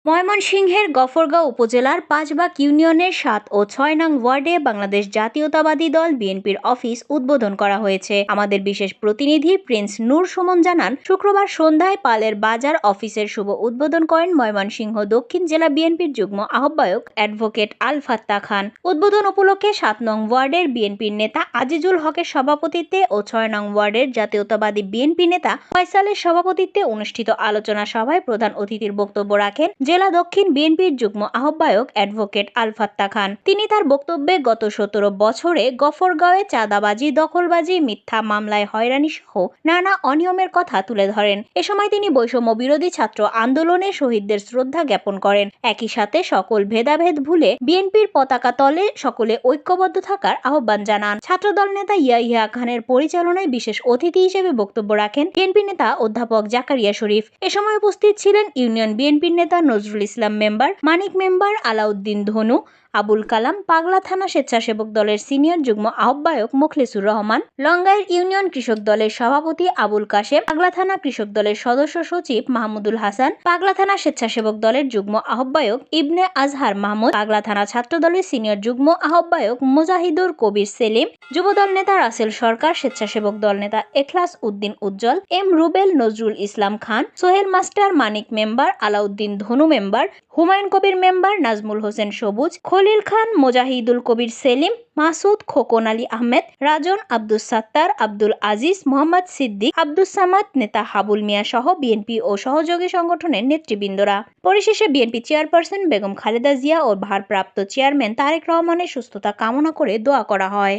ময়মনসিংহের গফরগাঁও উপজেলার পাঁচবাগ ইউনিয়নের ৭ ও ৬ নং ওয়ার্ডে বাংলাদেশ জাতীয়তাবাদী দল বিএনপির অফিস উদ্বোধন করা হয়েছে। আমাদের বিশেষ প্রতিনিধি প্রিন্স নূর সুমন জানান, শুক্রবার সন্ধ্যায় পালের বাজার অফিসের শুভ উদ্বোধন করেন ময়মনসিংহ দক্ষিণ জেলা বিএনপির যুগ্ম আহ্বায়ক অ্যাডভোকেট আল ফাত্তা খান। উদ্বোধন উপলক্ষে ৭ নং ওয়ার্ডের বিএনপির নেতা আজিজুল হকের সভাপতিত্বে ও ৬ নং ওয়ার্ডের জাতীয়তাবাদী বিএনপি নেতা ফয়সালের সভাপতিত্বে অনুষ্ঠিত আলোচনা সভায় প্রধান অতিথির বক্তব্য রাখেন জেলা দক্ষিণ বিএনপির যুগ্ম আহ্বায়ক অ্যাডভোকেট আল ফাত্তা খান। তিনি তার বক্তব্যে গত ১৭ বছরে গফরগাঁওয়ে চাঁদাবাজি, দখলবাজি, মিথ্যা মামলায় হয়রানি সহ নানা অনিয়মের কথা তুলে ধরেন। এ সময় তিনি বৈষম্য বিরোধী ছাত্র আন্দোলনে শহীদদের শ্রদ্ধা জ্ঞাপন করেন। একই সাথে সকল ভেদাভেদ ভুলে বিএনপির পতাকা তলে সকলে ঐক্যবদ্ধ থাকার আহ্বান জানান। ছাত্রদল নেতা ইয়াহিয়া খানের পরিচালনায় বিশেষ অতিথি হিসেবে বক্তব্য রাখেন বিএনপি নেতা অধ্যাপক জাকারিয়া শরীফ। এ সময় উপস্থিত ছিলেন ইউনিয়ন বিএনপির নেতা নজরুল ইসলাম মেম্বার, মানিক মেম্বার, আলাউদ্দিন ধনু, আবুল কালাম, পাগলা থানা স্বেচ্ছাসেবক দলের সিনিয়র যুগ্ম আহ্বায়ক মোখলেসুর রহমান, লঙ্গাইর ইউনিয়ন কৃষক দলের সভাপতি আবুল কাশেম, পাগলা থানা কৃষক দলের সদস্য সচিব মাহমুদুল হাসান, পাগলা থানা স্বেচ্ছাসেবক দলের যুগ্ম আহ্বায়ক ইবনে আজহার মাহমুদ, পাগলা থানা ছাত্র দলের সিনিয়র যুগ্ম আহ্বায়ক মুজাহিদুর কবির সেলিম, যুবদল নেতা রাসেল সরকার, স্বেচ্ছাসেবক দল নেতা এখলাস উদ্দিন উজ্জ্বল, এম রুবেল, নজরুল ইসলাম খান, সোহেল মাস্টার, মানিক মেম্বার, আলাউদ্দিন ধনু মেম্বার, হুমায়ুন কবির মেম্বার, নাজমুল হোসেন সবুজ, খলিল খান, মুজাহিদুল কবির সেলিম, মাসুদ, খোকন আলী আহমেদ, রাজন, আব্দুস সাত্তার, আব্দুল আজিজ, মোহাম্মদ সিদ্দিক, আব্দুস সামাদ, নেতা হাবুল মিয়া সহ বিএনপি ও সহযোগী সংগঠনের নেতৃবৃন্দরা। পরিশেষে বিএনপি চেয়ারপারসন বেগম খালেদা জিয়া ও ভারপ্রাপ্ত চেয়ারম্যান তারেক রহমানের সুস্থতা কামনা করে দোয়া করা হয়।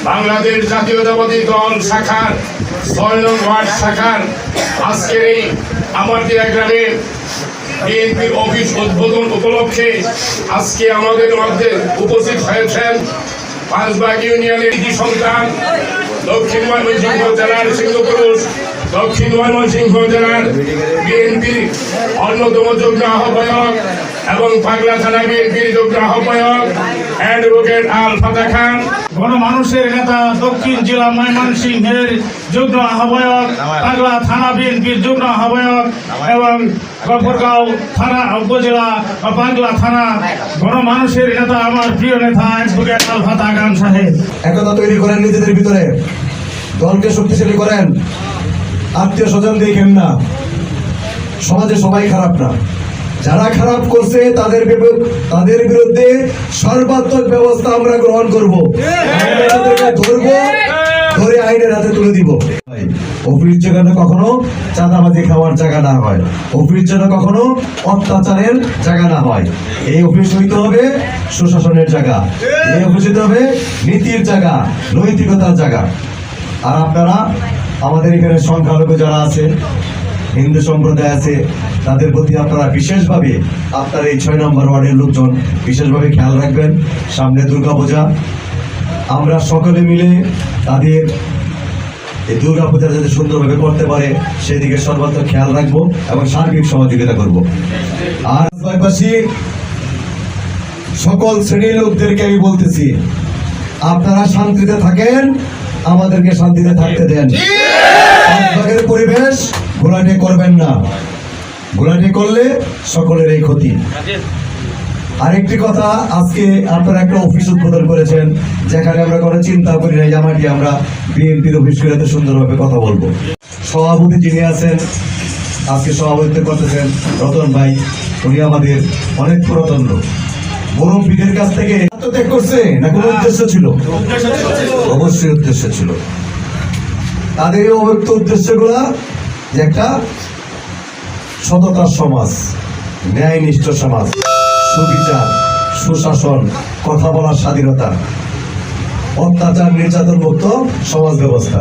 বাংলাদেশ জাতীয়তাবাদী দল শাখার ৬ নং ওয়ার্ড শাখার আজকের এই আমারদিয়া গ্রামে বিএনপি অফিস উদ্বোধন উপলক্ষে আজকে আমাদের মধ্যে উপস্থিত হয়েছেন পাঁচবাগ ইউনিয়নের সন্তান, দক্ষিণ ময়মনসিংহ জেলার সিংহপুরুষ, দক্ষিণ ময়মনসিংহ জেলার বিএনপির অন্যতম যুগ্ম আহ্বায়ক এবং পাগলা থানা বিএনপির যুগ্ম আহ্বায়ক অ্যাডভোকেট আল ফাত্তা খান, গণমানুষের নেতা দক্ষিণ জেলা ময়মনসিংহের যুগ্ম আহ্বায়ক, পাগলা থানা বিএনপির যুগ্ম আহ্বায়ক এবং গফরগাঁও থানা উপজেলা পাগলা থানা গণমানুষের নেতা আমার প্রিয় নেতা অ্যাডভোকেট আল ফাত্তা খান সাহেব। একতা তৈরি করেন নিজেদের ভিতরে, দলকে শক্তিশালী করেন, আত্মীয় স্বজন দেখেন না। সমাজে সবাই খারাপ না, যারা খারাপ করছে তাদের বিরুদ্ধে সর্বাত্মক ব্যবস্থা আমরা গ্রহণ করব, ধরবো, ধরে আইনের হাতে তুলে দিব। অফিস যেন কখনো চাঁদাবাজি খাওয়ার জায়গা না হয়, অফিস যেন কখনো অত্যাচারের জায়গা না হয়। এই অফিস হইতে হবে সুশাসনের জায়গা, এই অফিস হইতে হবে নীতির জায়গা, নৈতিকতার জায়গা। আর আপনারা আমাদের এখানে সংখ্যালঘু যারা আছে, হিন্দু সম্প্রদায় আছে, তাদের প্রতি আপনারা বিশেষভাবে আপনার এই ৬ নম্বর ওয়ার্ডের লোকজন বিশেষভাবে খেয়াল রাখবেন। সামনে দুর্গাপূজা, আমরা সকলে মিলে তাদের এই দুর্গাপূজা যাতে সুন্দরভাবে করতে পারে সেদিকে সর্বাত্মক খেয়াল রাখবো এবং সার্বিক সহযোগিতা করব। আর সকল শ্রেণীর লোকদেরকে আমি বলতেছি, আপনারা শান্তিতে থাকেন, আমাদেরকে শান্তিতে থাকতে দেন। পরিবেশ ঘোলাটে করবেন না, ঘোলাটে করলে সকলের এই ক্ষতি। আরেকটি কথা, আজকে আপনারা একটা অফিস উদ্বোধন করেছেন যেখানে আমরা কোনো চিন্তা করি না জামাটি আমরা বিএনপির অফিস করে এত সুন্দরভাবে কথা বলবো। সভাপতি যিনি আছেন, আজকে সভাপতিত্ব করতেছেন রতন ভাই, উনি আমাদের অনেক পুরাতন লোক। মুরব্বীদের কাছ থেকে আত্মত্যাগ করছে না কোনো উদ্দেশ্য ছিল? অবশ্যই উদ্দেশ্য ছিল। তাদের এই অব্যক্ত উদ্দেশ্যগুলা যে একটা সততার সমাজ, ন্যায়নিষ্ঠ সমাজ, সুবিচার, সুশাসন, কথা বলার স্বাধীনতা, অত্যাচার নির্যাতন মুক্ত সমাজ ব্যবস্থা।